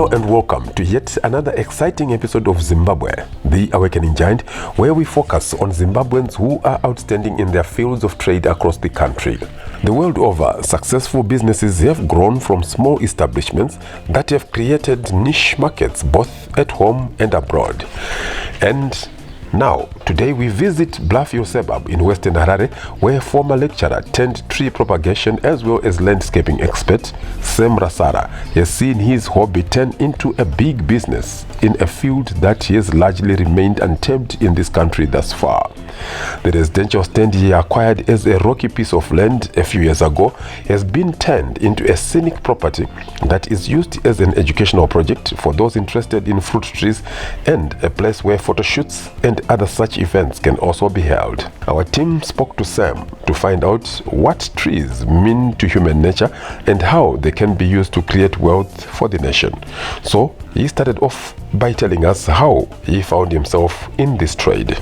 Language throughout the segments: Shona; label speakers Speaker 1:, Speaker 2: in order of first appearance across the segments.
Speaker 1: Hello and welcome to yet another exciting episode of Zimbabwe, the Awakening Giant, where we focus on Zimbabweans who are outstanding in their fields of trade across the country. The world over, successful businesses have grown from small establishments that have created niche markets both at home and abroad. And now, today we visit Bluffhill suburb in Western Harare, where former lecturer turned tree propagation as well as landscaping expert Sam Rasara has seen his hobby turn into a big business in a field that has largely remained untapped in this country thus far. The residential stand he acquired as a rocky piece of land a few years ago has been turned into a scenic property that is used as an educational project for those interested in fruit trees and a place where photo shoots and other such events can also be held. Our team spoke to Sam to find out what trees mean to human nature and how they can be used to create wealth for the nation. So he started off by telling us how he found himself in this trade.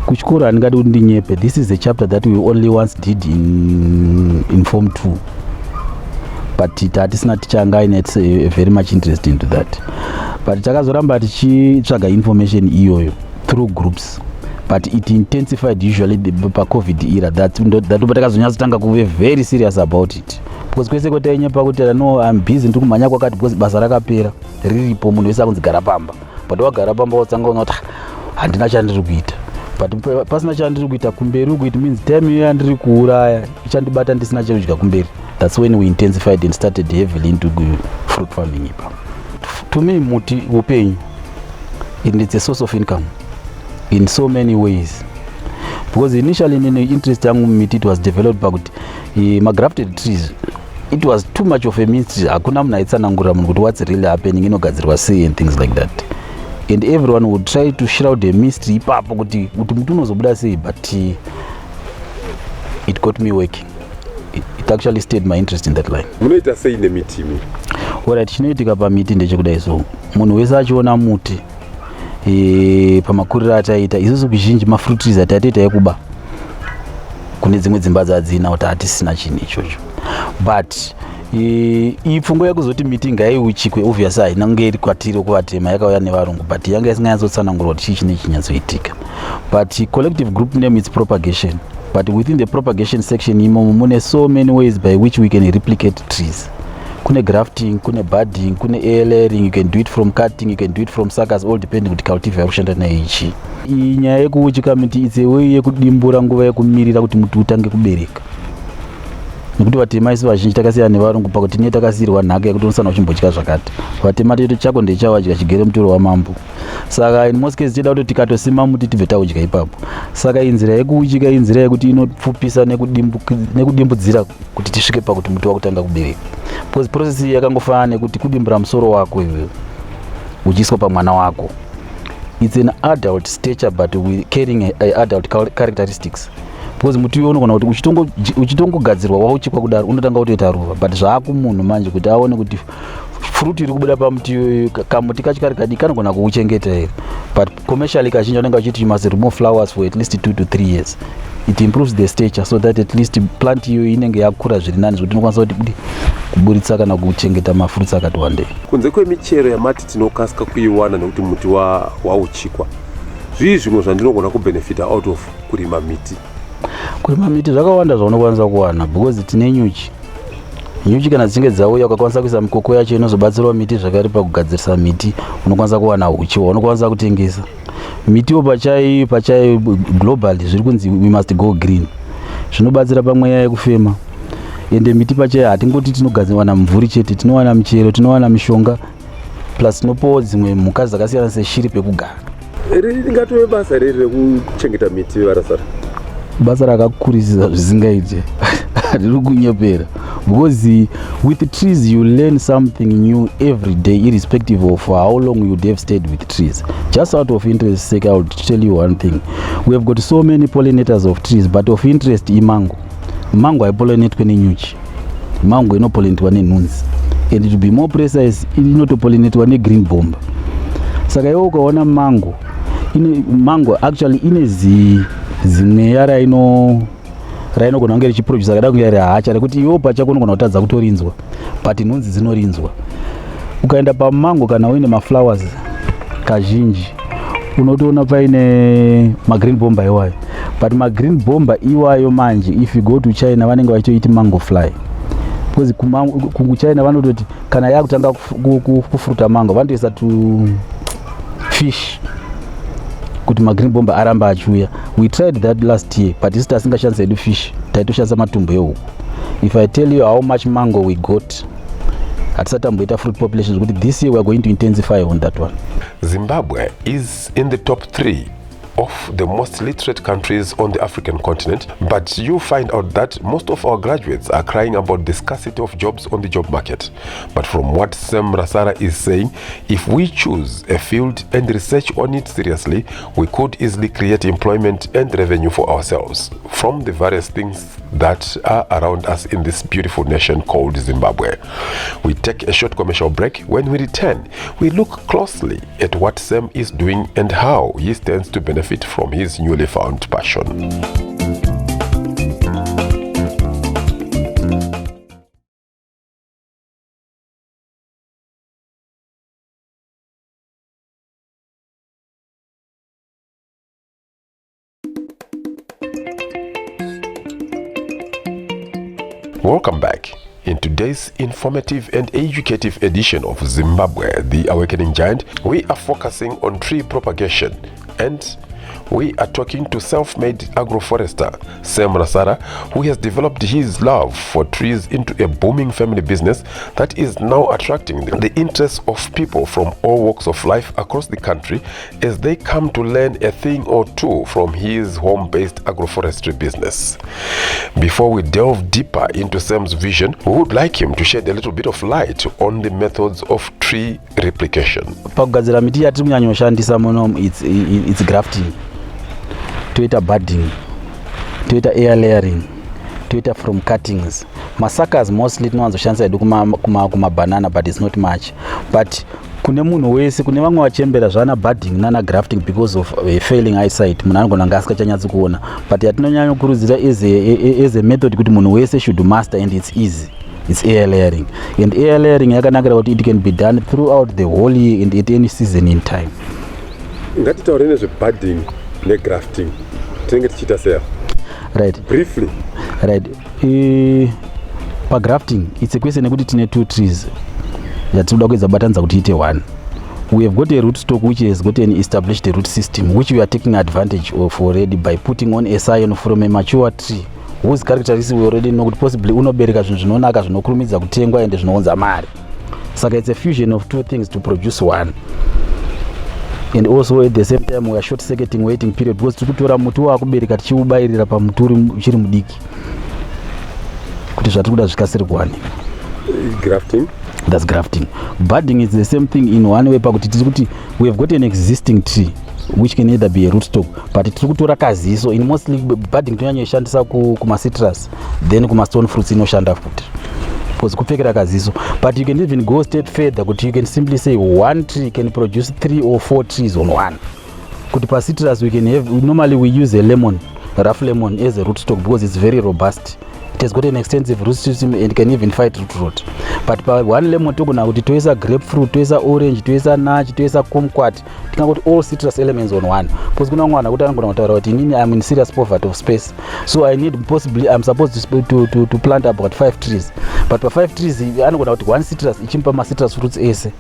Speaker 2: This is a chapter that we only once did in Form 2. But it is not very much interest into that. But takazoramba tichitsvaga information iyoyo through groups. But it intensified usually the COVID era. That takazonyatanga kuve very serious about it. Because kwese kotainyapa kuti no I'm busy ndikumhanya kwakati because basa rakapera riripo munhu wese akunzigara pamba. But wagara pamba wotsanga unoti handina chandiri kuita. But pasina chandiri kuita kumberi uku, it means time yandiri kuuraya ichandibata ndisina chekudya kumberi. That's when we intensified and started heavily into fruit farming. To me, muti upenyu, it's a source of income in so many ways. Because initially in the interest yangu miti, it was developed by grafted trees. It was too much of a mystery. Hakuna mna itsanangura mungu what's really happening, inogadzirwa sei and things like that. And everyone would try to shroud the mystery ipapo kuti mutu unozobuda sei, but it got me working. It actually stayed my interest in that line.
Speaker 1: Munoita sei nemiti mi?
Speaker 2: Alright, chinoitika pamiti ndechekudai so. Munhu wese achiona muti pamakuriro ataita, isusu kuzhinji mafruit trees atatoita ekuba. Kune dzimwe dzimba dzadzina kuti hatisina chinhu ichocho. But ipfungo yakuzoti miti ngaiuchikwe obviously haina kunge iri kwatiri kuvatema, yakauya nevarungu, but yanga isinganyatsotsanangurwa kuti chii chinenge chinyatsoitika. But collective group name is propagation. But within the propagation section imomo mune so many ways by which we can replicate trees. Kune grafting, kune budding, kune layering, you can do it from cutting, you can do it from suckers, all depending on the cultivar yakushanda nayo ichi. Inyaya yekuuchika miti it's a way yekudimbura nguva yekumirira kuti muti utange kubereka. Nekuti vatema isi vazhinji takasiyana nevarungu pakuti ne takasiyirwa nhaka yekuti unosana uchimbotya zvakati. Vatema tedu chako ndechawadya chigere mutoro wamambo. Saka in most cases tida kuti tikatosima muti tibve taudya ipapo. Saka inzira yekuuchika inzira yekuti inopfupisa nekudimbudzira kuti tisvike pakuti muti wakutanga kubereka. Because process yakangofanana nekuti kudimbura musoro wako iwe uchiiswa pamwana wako. It's an adult stature but with carrying adult characteristics. Because muti uyu unogona kuti uchitongogadzirwa wauchikwa kudaro unotanga kutoita ruva, but zvaakumunhu manje kuti aone kuti fruit iri kubuda pamuti uyu kamuti kacho kari kadii kanogona kuuchengeta here. But commercially kazhinji unenge uchiti you must remove flowers for at least 2 to 3 years. It improves the stature so that at least plant iyoyo inenge yakura zviri nani zvokuti unokwanisa kuti kuburitsa kana kuchengeta mafruits akati wandei.
Speaker 1: Kunze kwemichero yamati tinokasika kuiwana nekuti muti wauchikwa, zvii zvimwe zvandinogona kubenefita out of kurima miti?
Speaker 2: Kurima miti zvakawanda zvaunokwanisa kuwana because tine nyuchi. Nyuchi kana dzinge dzauya ukakwanisa kuisa mikoko yacho inozobatsirawo miti zvakare pakugadzirisa miti, unokwanisa kuwana uchi unokwanisa kutengesa. Mitiwo pachayo globally zviri kunzi we must go green. Zvinobatsira pamweya yekufema. Ende miti pachayo hatingoti tinogadzirwana mvuri chete, tinowana michero, tinowana mishonga, plus tinopowo dzimwe mhuka dzakasiyana seshiri pekugara.
Speaker 1: Ringatove basa riri rekuchengeta miti Rasara?
Speaker 2: Basa rakakurisa zvisingaite. Riri kunyepera. Because with trees you learn something new every day irrespective of how long you'd have stayed with trees. Just out of interest sake, I will tell you one thing. We have got so many pollinators of trees, but of interest mango. Mango haipollinate kwenye nyuchi. Mango inopollinatwa nenhunzi. And to be more precise, inotopollinatwa negreen bomb. Saka iwe ukaona mango actually ine zimweya rainogona kunge richiproduce kada kunge iri hacha rekuti iwo pachako unogona kutadza kutorinzwa, but nhunzi dzinorinzwa. ukaenda pamango kana uine maflowers kazhinji unotoona paine magreen bomba iwayo, but magreen bomba iwayo manje if you go to China vanenge vachitoiti mango fly, because kuchina vanototi kana yakutanga kufruta mango vanotoisa tu fish kuti magreen bomba aramba achiuya. We tried that last year, but isi tasingashandisa edu fish, taitoshandisa matumbu ehuku. If I tell you how much mango we got, hatisatamboita fruit populations, kuti this year we are going to intensify on that one.
Speaker 1: Zimbabwe is in the top 3 of the most literate countries on the African continent, but you find out that most of our graduates are crying about the scarcity of jobs on the job market. But from what Sam Rasara is saying, if we choose a field and research on it seriously, we could easily create employment and revenue for ourselves from the various things that are around us in this beautiful nation called Zimbabwe. We take a short commercial break. When we return, we look closely at what Sam is doing and how he stands to benefit from his newly found passion. Welcome back. In today's informative and educative edition of Zimbabwe, the Awakening Giant, we are focusing on tree propagation, and we are talking to self-made agroforester Sam Rasara, who has developed his love for trees into a booming family business that is now attracting the interest of people from all walks of life across the country as they come to learn a thing or two from his home-based agroforestry business. Before we delve deeper into Sam's vision, we would like him to shed a little bit of light on the methods of tree replication.
Speaker 2: Pakugadzira miti yatiri kunyanyoshandisa munomu it's grafting, toita budding, toita air layering, toita from cuttings. Masakas mostly tinowanzoshandisa edu kuma banana, but it's not much. But kune munhu wese, kune vamwe vachembera zvana budding nana grafting because of failing eyesight, munhu anogona nga asikachanyatsi kuona, but yatinonyanya kukurudzira as a method kuti munhu wese should master, and it's easy. It's air layering, and air layering yakanakira kuti it can be done throughout the whole year and at any season in time.
Speaker 1: Ngatitaure nezvebudding negrafting, tinenge tichiita sei?
Speaker 2: Right.
Speaker 1: Briefly.
Speaker 2: Right. Grafting, it's a question yekuti tine 2 trees yatinoda kuedza batanidza kuti ite 1. We have got a root stock which has got an established root system, which we are taking advantage of already by putting on a scion from a mature tree whose characteristics we already know kuti possibly unobereka zvinhu zvinonaka zvinokurumidza kutengwa ende zvinounza mari. Saka it's a fusion of 2 things to produce 1. And also at the same time we are short circuiting waiting period, because tiri kutora muti wakubereka tichiubairira pamuti uchiri mudiki kuti zvatiri kuda zvikasire kuwanika.
Speaker 1: Grafting?
Speaker 2: That's grafting. Budding is the same thing in one way, pakuti tiri kuti we have got an existing tree which can either be a rootstock, but tiri kutora kaziso. In mostly budding tonyanyoishandisa kuma citrus, then kuma stone fruits inoshanda futi because kupfekera kaziso. But you can even go a step further, kuti you can simply say 1 tree can produce 3 or 4 trees on 1. Kuti pa citrus we can have, normally we use a lemon, rough lemon as a rootstock because it's very robust. It has got an extensive root system and can even fight root rot. But pa 1 lemon togona kuti toisa grapefruit, toisa orange, toisa nach, toisa kumquat, tingangoti all citrus elements on 1. Because kuna mwana kuti anogona kutaura kuti inini I'm in serious poverty of space, so I need possibly I'm supposed to plant about 5 trees. But pa 5 trees anogona kuti 1 citrus ichimpa ma citrus fruits ese,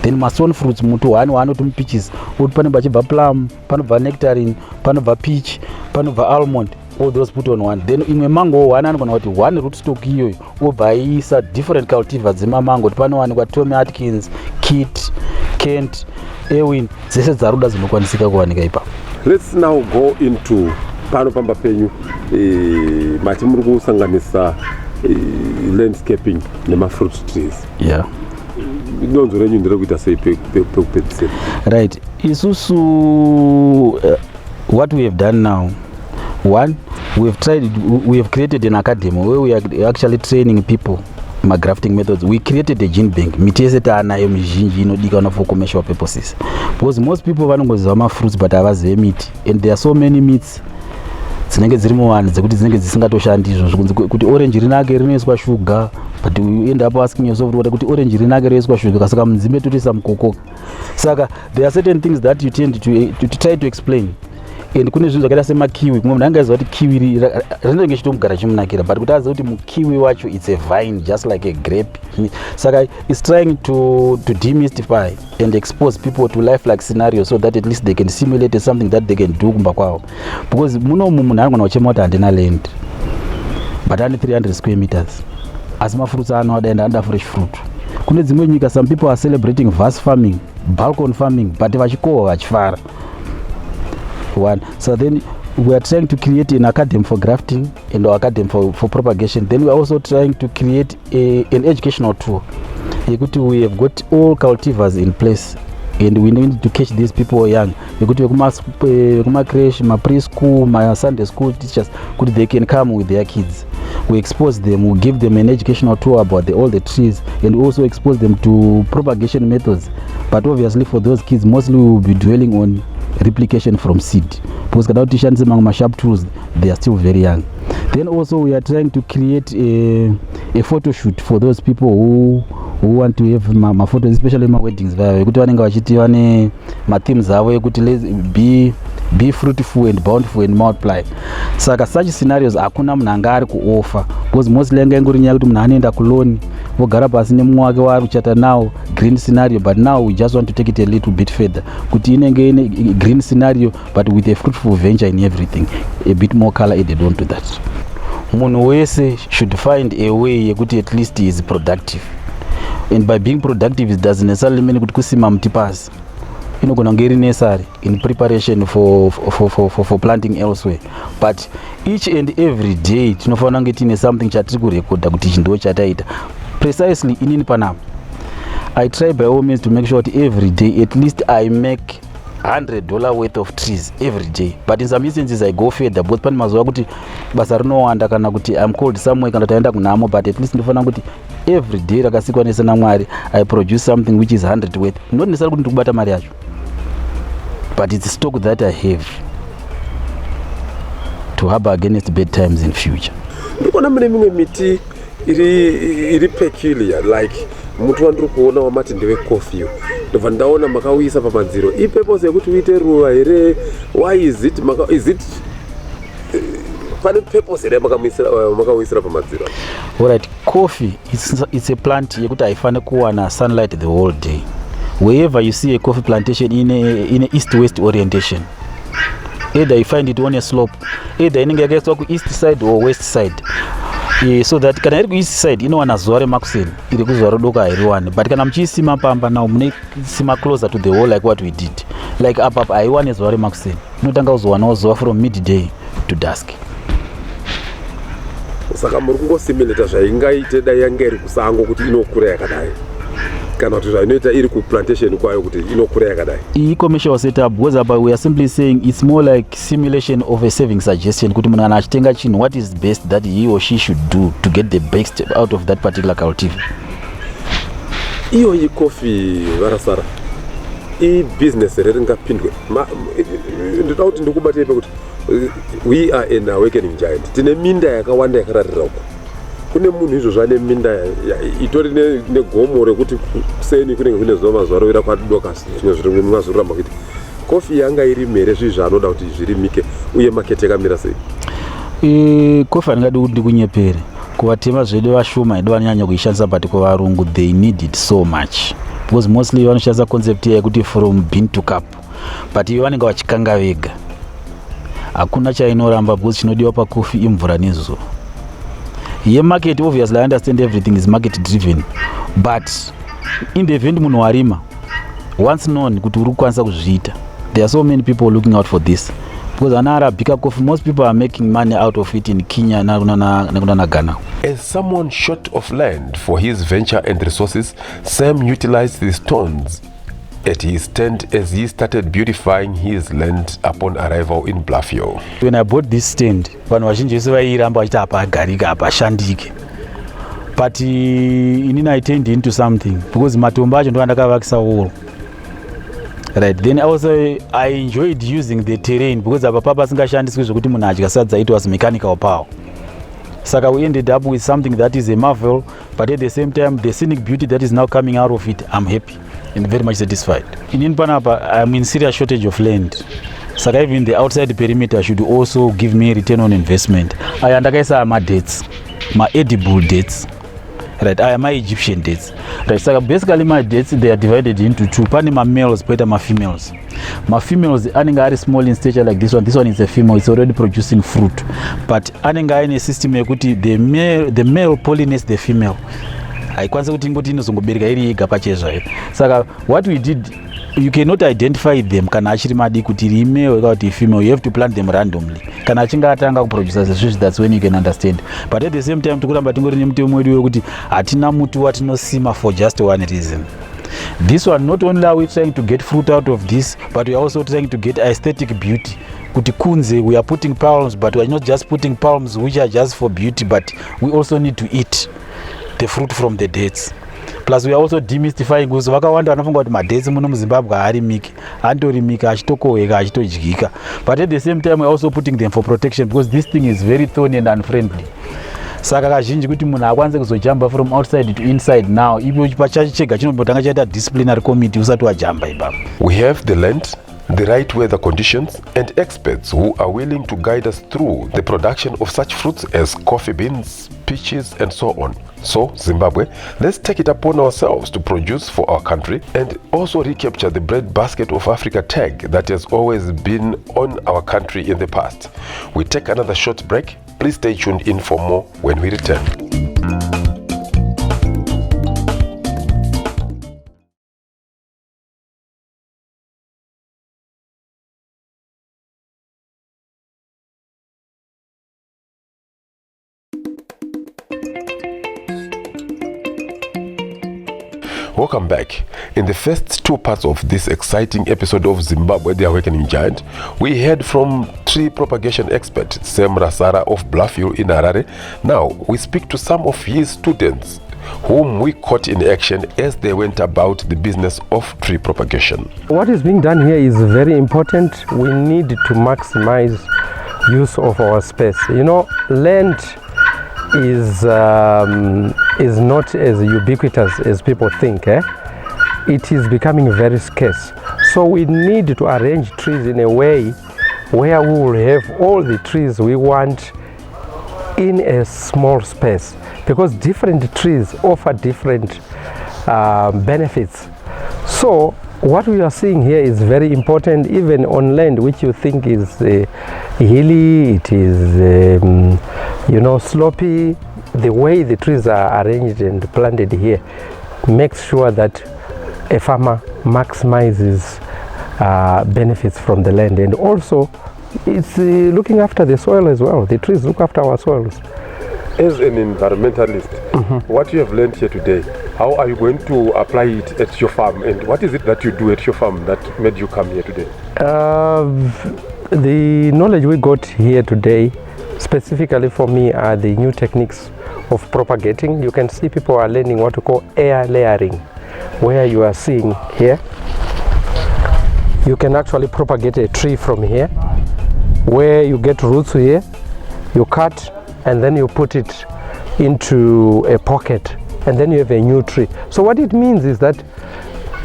Speaker 2: then ma stone fruits mutu 1 uti peaches uti panobva chibva plum, panobva nectarine, panobva peach, panobva almond, all those put on 1. Then imwe mango 1 anogona kuti 1 rootstock iyoyo obva aisa different cultivars dzemamango, kuti panowanikwa Tommy Atkins, Kit, Kent, Ewin, dzese dzaruda dzinokwanisika kuwanika ipapo.
Speaker 1: Let's now go into pano pamba penyu mati muri kusanganisa landscaping nema fruit trees.
Speaker 2: Yeah.
Speaker 1: Donzo renyu ndiri kuita sei pekupedzisira? Right.
Speaker 2: Isusu what we have done now, 1, we have created an academy where we are actually training people my grafting methods. We created a gene bank. Miti yese taanayo mizhinji inodikanwa for commercial purposes, because most people vanongoziva ma fruits but havazive miti, and there are so many meats dzinenge dziri muvanhu dzekuti dzinenge dzisingatoshandizvo, kuti orange rinake rinoiswa sugar, but you end up asking yourself kuti orange rinake roiswa sugar saka munzimbe totoisa mukokoka. Saka there are certain things that you tend to try to explain, and kune zvinhu zvakaita semakiwi. Kumwe munhu angaiziva kuti kiwi rinenge chitomugara chimunakira, but kuti aziva kuti mukiwi wacho it's a vine just like a grape. Saka it's trying to demystify and expose people to life like scenarios so that at least they can simulate something that they can do kumba kwavo, because munhu anogona kuchema kuti handina land but ane 300 square meters asi mafruits anoda and anda fresh fruit. Kune dzimwe nyika some people are celebrating vast farming, balcony farming, but vachikohwa vachifara. One. So then we are trying to create an academy for grafting and an academy for propagation. Then we are also trying to create an educational tool. We have got all cultivars in place and we need to catch these people young. Kuma creche, my preschool, my Sunday school teachers, they can come with their kids. We expose them, we give them an educational tour about all the trees, and we also expose them to propagation methods. But obviously for those kids, mostly we will be dwelling on replication from seed, because my sharp tools, they are still very young. Then also we are trying to create a photo shoot for those people who want to have my photos, especially my weddings. My themes are be fruitful and bountiful and multiply. Saka such scenarios hakuna munhu angari kuoffer, because mostly angangori nyaya kuti munhu anoenda kuloni vogara pasi nemumwe wake waari kuchata nawo green scenario, but now we just want to take it a little bit further kuti inenge ine green scenario but with a fruitful venture in everything, a bit more color added on to that. Munhu wese should find a way yekuti at least he is productive, and by being productive it doesn't necessarily mean kuti kusima muti pasi. Inogona kunge iri necessary in preparation for planting elsewhere, but each and every day tinofanira kunge tine something chatiri kurekodha kuti ichi ndo chataita precisely inini panapa. I try by all means to make sure that every day at least I make $100 worth of trees every day, but in some instances I go further, because pane mazuva kuti basa rinowanda kana kuti I'm called somewhere kana taenda kunamo, but at least ndinofanira kuti every day rakasikwa nese naMwari I produce something which is 100 worth, not necessarily kuti ndikubata mari yacho, but it's stock that I have to harbor against bad times in future.
Speaker 1: Ndikona mune mimwe miti iri peculiar, like muti wandiri kuona wamati ndewe coffee, ndobva ndaona makauisa pamadziro. Ipurpose yekuti uite ruva here? Why is it pane purpose here makauisira pamadziro?
Speaker 2: Alright, coffee it's a plant yekuti haifane kuwana sunlight the whole day. Wherever you see a coffee plantation in a east-west orientation, either you find it on a slope, either inenge yakaiswa ku east side or west side, so that kana iri ku east side inowana zuva remakuseni, iri kuzuva rodoko hairiwani, but kana muchiisima pamba now munoisima closer to the wall like what we did, like apa haiwani zuva remakuseni, inotanga kuzowanawo zuva from midday to dusk.
Speaker 1: Saka muri kungosimileta zvaingaite dai yanga iri kusango kuti inokura yakadai, kana kuti zvainoita iri kuplantation kwayo kuti inokura yakadai.
Speaker 2: E-commercial setup, because we are simply saying it's more like simulation of a saving suggestion kuti munhu kana achitenga chinhu, what is best that he or she should do to get the best out of that particular cultivar.
Speaker 1: Iyo coffee Rasara business ringapindwe. Ndinoda kuti ndikubatire pekuti we are an awakening giant. Tine minda yakawanda yakararira uko. Kune munhu izvo zvane minda itori negomo rekuti kuseni kunenge kune zuva mazuva rovira kwadoka zvimwe zviri mwazoramba kuti coffee yanga iri mere zvinhu zvaanoda kuti zvirimike uye market yakamira sei.
Speaker 2: Coffee handingadi kuti ndikunyepere kuvatema zvedu vashoma edu vanonyanya kuishandisa, but kuvarungu they need it so much, because mostly vanoshandisa concept yekuti from bean to cup, but ivo vanenge vachikanga vega. Hakuna chainoramba, because chinodiwa pacoffee imvura nezuva. Market, obviously I understand everything is market driven, but in the event munhu warima once known kuti uri kukwanisa kuzviita, there are so many people looking out for this, because ana arabika coffee, most people are making money out of it in Kenya na Ghana.
Speaker 1: As someone short of land for his venture and resources, Sam utilized the stones at his tent as he started beautifying his land upon arrival in Bluffhill.
Speaker 2: When I bought this stand, vanhu vazhinji vese vairamba vachiti apa agarike apa ashandike, but inini I turned into something, because matombo acho ndo andakavakisa wall. Right, then also I enjoyed using the terrain, because apa papa singashandiswi zvokuti munhu adya sadza, it was mechanical power. Saka we ended up with something that is a marvel, but at the same time, the scenic beauty that is now coming out of it, I'm happy and very much satisfied. In Panapa, I'm in serious shortage of land. Saka even the outside perimeter should also give me return on investment. I understand my dates, my edible dates. Right, I am my Egyptian dates. Right, so basically my dates, they are divided into two. Pani my males, but my females. My females, aninga are small in stature like this one. This one is a female. It's already producing fruit. But aninga in a system yakuti the male pollinates the female. I kwanza kuti ngoti inozongobereka iri yega pachezva. Saka what we did, you cannot identify them kana achiri madi kuti iri male kana female. You have to plant them randomly. Kana achinga atanga kuproduce switch, that's when you can understand. But at the same time tikuramba tingori nemuti mwedu wekuti hatina muti watinosima for just one reason. This one, not only are we trying to get fruit out of this, but we are also trying to get aesthetic beauty. Kuti kunze, we are putting palms, but we are not just putting palms which are just for beauty, but we also need to eat the fruit from the dates. Plus we are also demystifying because vakawanda vanofunga kuti madates muno muZimbabwe haarimiki, andorimika achitokohweka achitodyika. But at the same time we are also putting them for protection because this thing is very thorny and unfriendly. Saka kazhinji kuti munhu akwanise kuzojamba from outside to inside now, ipo pachacho chega chinombotanga chaita disciplinary committee usati wajamba ipapo.
Speaker 1: We have the land, the right weather conditions, and experts who are willing to guide us through the production of such fruits as coffee beans, peaches, and so on. So, Zimbabwe, let's take it upon ourselves to produce for our country and also recapture the bread basket of Africa tag that has always been on our country in the past. We take another short break. Please stay tuned in for more when we return. Welcome back. In the first two parts of this exciting episode of Zimbabwe, the Awakening Giant, we heard from tree propagation expert Sam Rasara of Bluffhill in Harare. Now we speak to some of his students whom we caught in action as they went about the business of tree propagation.
Speaker 3: What is being done here is very important. We need to maximize use of our space. You know, land is not as ubiquitous as people think. It is becoming very scarce. So we need to arrange trees in a way where we will have all the trees we want in a small space, because different trees offer different benefits. So what we are seeing here is very important, even on land which you think is hilly, it is slopy. The way the trees are arranged and planted here makes sure that a farmer maximizes benefits from the land, and also it's looking after the soil as well. The trees look after our soils.
Speaker 1: As an environmentalist, what you have learned here today, how are you going to apply it at your farm, and what is it that you do at your farm that made you come here today?
Speaker 3: The knowledge we got here today, specifically for me, are the new techniques of propagating. You can see people are learning what we call air layering, where you are seeing here, you can actually propagate a tree from here, where you get roots here, you cut, and then you put it into a pocket, and then you have a new tree. So what it means is that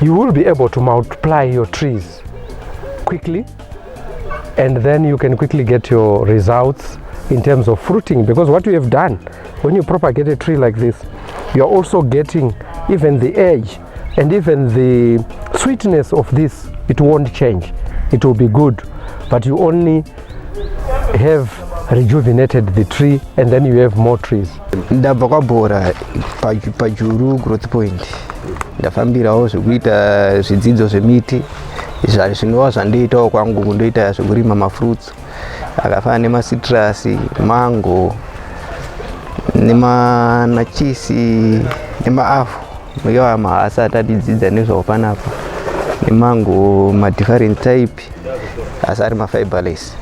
Speaker 3: you will be able to multiply your trees quickly, and then you can quickly get your results in terms of fruiting, because what you have done when you propagate a tree like this, you are also getting even the edge and even the sweetness of this. It won't change, it will be good, but you only have rejuvenated the tree, and then you have more trees.
Speaker 4: Ndabva kwabhora pajuru growth point, ndafambirawo zvekuita zvidzidzo zvemiti zvinova zvandoitawo kwangu kundoita zvekurima mafruits akafanana nemasitrus, mango, nemanachisi, nemaafu. Mwewa mahasa atatidzidza nezvawo panapa. Nemango madifferent type asi ari mafiberless.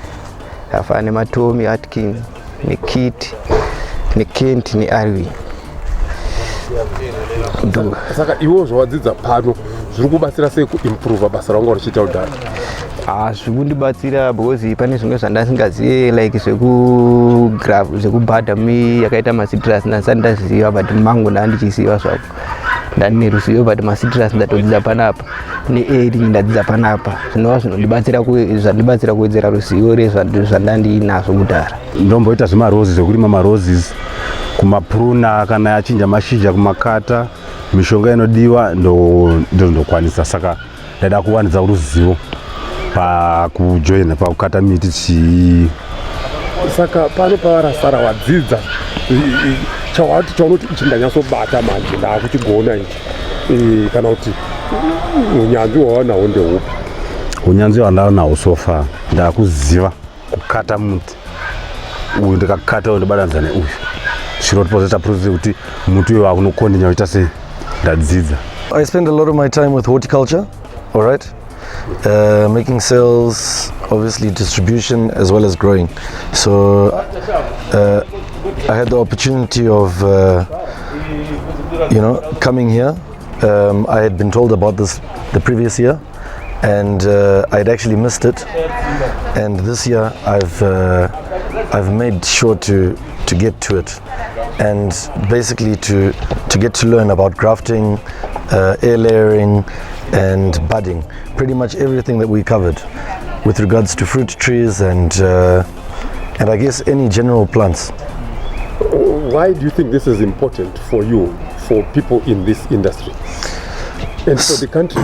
Speaker 4: Akafanana nematomi, Atkin, nekit, nekent, nearwi.
Speaker 1: Saka iwo zvawadzidza pano zviri kubatsira sei kuimprove basa rangu richiita kudhara?
Speaker 4: Zvikundibatsira because pane zvimwe zvandasingazivi like zvekubhadha yakaita macitrus ndaziva but mango ndandichiziva zvako ndane ruzivo but macitrus ndatodzidza panapa neeri ndadzidza panapa zvinova zvandibatsira kuwedzera ruzivo rezvandandinazvo kudhara.
Speaker 5: Ndomboita zvemaroses zvekurima maroses kumapruna kana achinja mashizha kumakata mishonga inodiwa ndokwanisa saka ndaida kuwanidza ruzivo pakujoina pakukata miti
Speaker 1: saka pano paRasara wadzidza chawati chaunoti ichi ndanyatsobata manje ndakuchigona ichi kana kuti unyanzvi wawanahwo ndeupi?
Speaker 5: Unyanzvi wandanawo sofa ndakuziva kukata muti uyu ndikakata uyu ndobatanidza neuyu zvinoti pozoita process kuti muti uyu wakunokondinya uita sei ndadzidza.
Speaker 6: I spend a lot of my time with horticulture, all right? Making sales, obviously distribution as well as growing. So I had the opportunity of coming here. I had been told about this the previous year and I had actually missed it, and this year I've made sure to get to it and basically to get to learn about grafting, air layering and budding, pretty much everything that we covered with regards to fruit trees and I guess any general plants.
Speaker 1: Why do you think this is important for you, for people in this industry and for the country?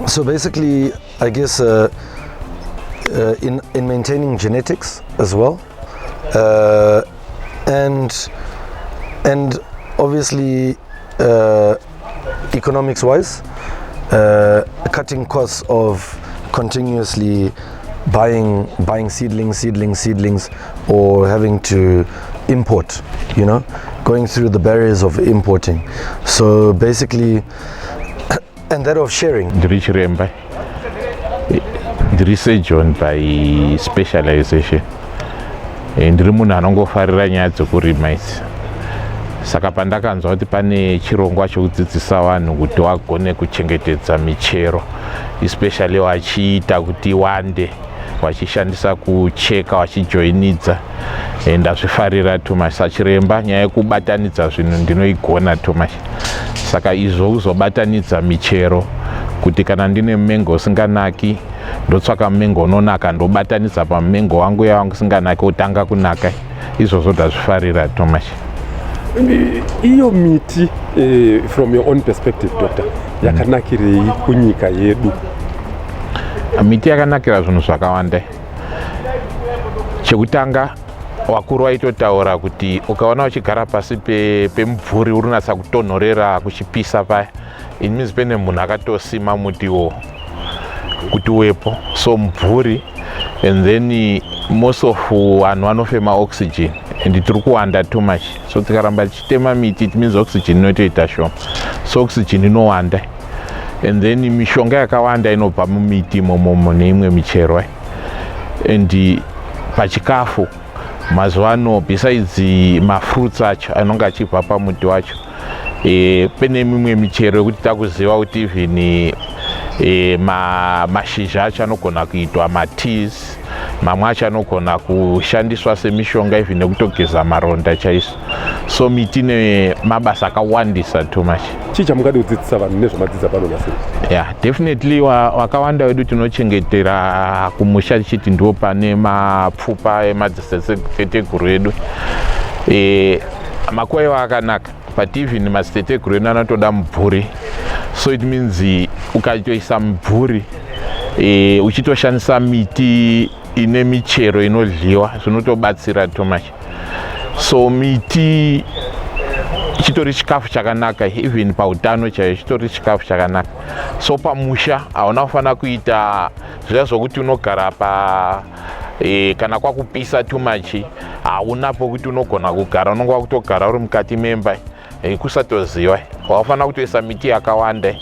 Speaker 6: So basically, I guess in maintaining genetics as well, and obviously economics wise, cutting costs of continuously buying seedlings or having to import, going through the barriers of importing. So basically, and that of sharing.
Speaker 7: Ndiri surgeon by specialization. Ndiri munhu anongofarira nyaya dzekurima idzi. Saka pandakanzwa kuti pane chirongwa chekudzidzisa vanhu kuti vagone kuchengetedza michero, especially vachiita kuti iwande, vachishandisa kucheka, vachijoinidza, ndazvifarira too much. Sachiremba nyaya yekubatanidza zvinhu ndinoigona too much. Saka izvo kuzobatanidza michero kuti kana ndine mumengo usinganaki ndotsvaka mumengo unonaka ndobatanidza pamumengo wangu yawangu usinganaki utanga kunaka, izvozvo ndazvifarira too much.
Speaker 1: Iyo miti from your own perspective, doctor, yakanakirei kunyika yedu?
Speaker 7: Miti yakanakira zvinhu zvakawanda. Chekutanga, wakuru vaitotaura kuti ukaona uchigara pasi pemumvuri uri kunatsa kutonhorera kuchipisa paya, it means pene munhu akatosima mutiwo kuti uwepo. So mumvuri, and then most of vanhu vanofema oxygen and tiri kuwanda too much. So tikaramba tichitema miti, it means oxygen inotoita shoma. So oxygen inowanda, and then mishonga yakawanda inobva mumiti imomo neimwe michero. And pachikafu mazuwano, besides mafruits acho anonga achibva pamuti wacho, pene mimwe michero yekuti takuziva kuti even mashizha acho anogona kuitwa mateas, mamwe acho anogona kushandiswa semishonga even nekutogeza maronda chaizvo. So miti ine mabasa akawandisa too much.
Speaker 1: Chii chamungada kudzidzisa vanhu nezvamadzidza pano nhasi?
Speaker 7: Yeah, definitely wakawanda wedu tinochengetera kumusha tichiti ndo pane mapfupa emadziteteguru edu. Makwaiva akanaka, but even madziteteguru edu anotoda mubvuri. So it means ukatoisa mubvuri uchitoshandisa miti ine michero inodliwa zvinotobatsira too much. So miti chitori chikafu chakanaka, even pautano chaiyo chitori chikafu chakanaka. So pamusha hauna kufanira kuita zviya zvokuti unogara kana kwakupisa too much hauna pokuti unogona kugara, unonga kutogara uri mukati memba kusatoziva. Wafanira kutoisa miti yakawanda,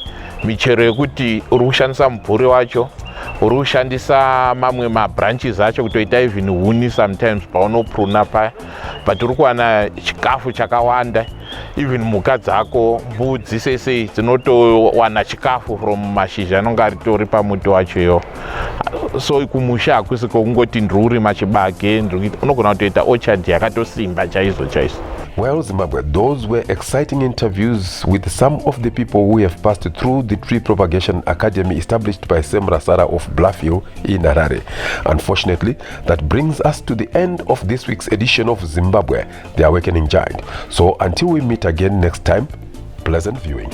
Speaker 7: michero yekuti uri kushandisa mubvuri wacho uri kushandisa mamwe mabranches acho kutoita even huni sometimes paunopruna paya, but uri kuwana chikafu chakawanda. Even mhuka dzako mbudzi sese dzinotowana chikafu from mashizha anonga aritori pamuti wachoyo. So kumusha hakusi kungoti ndiri kurima chibage, unogona kutoita orchard yakatosimba chaizvo chaizvo.
Speaker 1: Well, Zimbabwe, those were exciting interviews with some of the people who have passed through the Tree Propagation Academy established by Sam Rasara of Bluffhill in Harare. Unfortunately, that brings us to the end of this week's edition of Zimbabwe, the Awakening Giant. So until we meet again next time, pleasant viewing.